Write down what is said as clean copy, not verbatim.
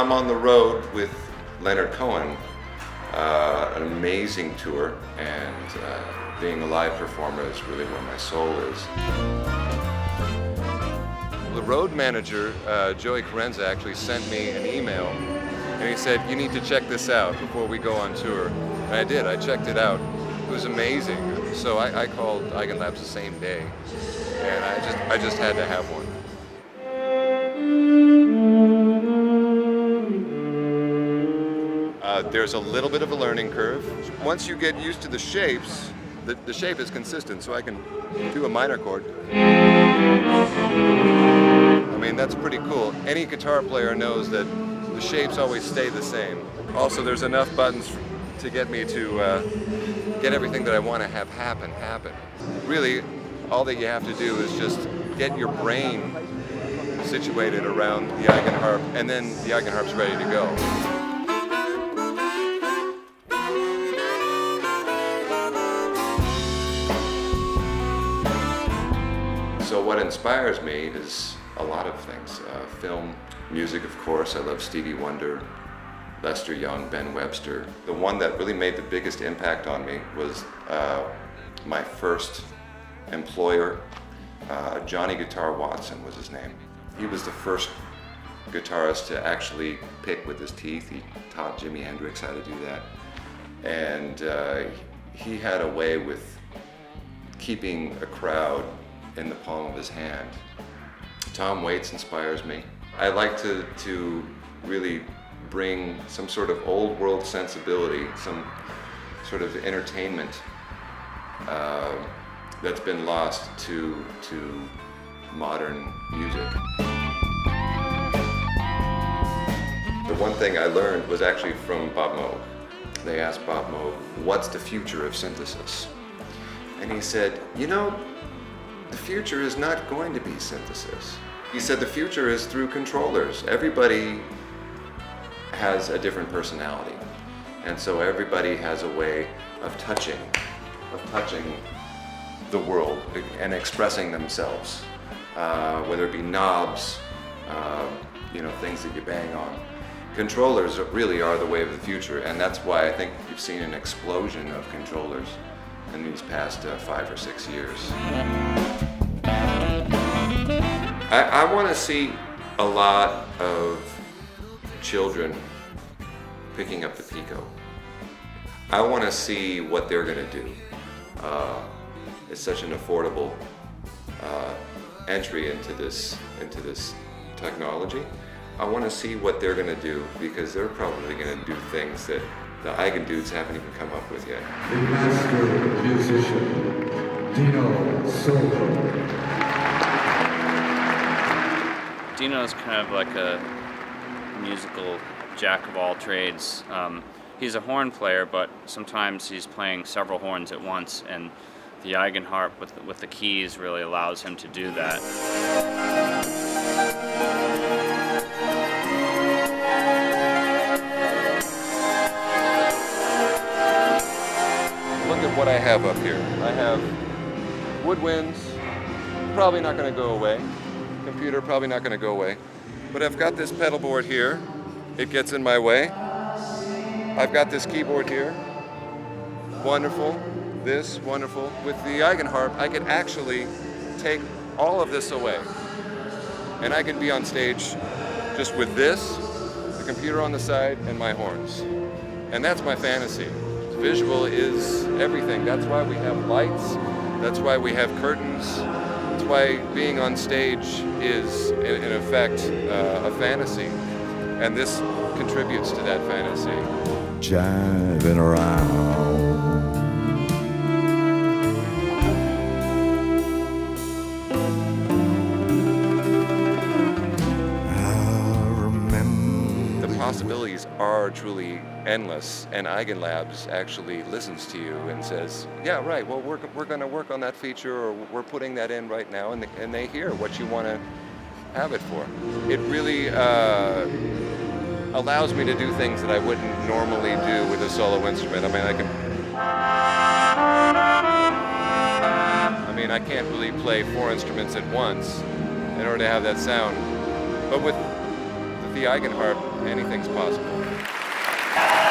I'm on the road with Leonard Cohen, an amazing tour, and being a live performer is really where my soul is. The road manager, Joey Carenza, actually sent me an email, and he said, you need to check this out before we go on tour. And I did, I checked it out. It was amazing. So I called Eigenlabs the same day, and I just had to have one. There's a little bit of a learning curve. Once you get used to the shapes, the shape is consistent, so I can do a minor chord. I mean, that's pretty cool. Any guitar player knows that the shapes always stay the same. Also, there's enough buttons to get me to get everything that I want to have happen. Really, all that you have to do is just get your brain situated around the eigenharp, and then the eigenharp's ready to go. So what inspires me is a lot of things. Film, music, of course. I love Stevie Wonder, Lester Young, Ben Webster. The one that really made the biggest impact on me was my first employer, Johnny Guitar Watson was his name. He was the first guitarist to actually pick with his teeth. He taught Jimi Hendrix how to do that. And he had a way with keeping a crowd in the palm of his hand. Tom Waits inspires me. I like to really bring some sort of old world sensibility, some sort of entertainment that's been lost to modern music. The one thing I learned was actually from Bob Moog. They asked Bob Moog, what's the future of synthesis? And he said, you know, the future is not going to be synthesis. He said the future is through controllers. Everybody has a different personality. And so everybody has a way of touching the world and expressing themselves, whether it be knobs, things that you bang on. Controllers really are the way of the future, and that's why I think you've seen an explosion of controllers in these past 5 or 6 years. I want to see a lot of children picking up the pico. I want to see what they're going to do. It's such an affordable entry into this technology. I want to see what they're going to do, because they're probably going to do things that the Eigen dudes haven't even come up with yet. The master musician, Dino Soldo. Dino's kind of like a musical jack of all trades. He's a horn player, but sometimes he's playing several horns at once, and the eigenharp with the keys really allows him to do that. Look at what I have up here. I have woodwinds, probably not going to go away. Computer, probably not going to go away. But I've got this pedal board here. It gets in my way. I've got this keyboard here. Wonderful. This, wonderful. With the eigenharp, I could actually take all of this away. And I can be on stage just with this, the computer on the side, and my horns. And that's my fantasy. Visual is everything. That's why we have lights. That's why we have curtains. That's why being on stage is, in effect, a fantasy. And this contributes to that fantasy. Jiving around. The possibilities are truly endless, and Eigenlabs actually listens to you and says, yeah, right, well, we're going to work on that feature, or we're putting that in right now, and they hear what you want to have it for. It really allows me to do things that I wouldn't normally do with a solo instrument. I can't really play 4 instruments at once in order to have that sound. But with the with the eigenharp, anything's possible.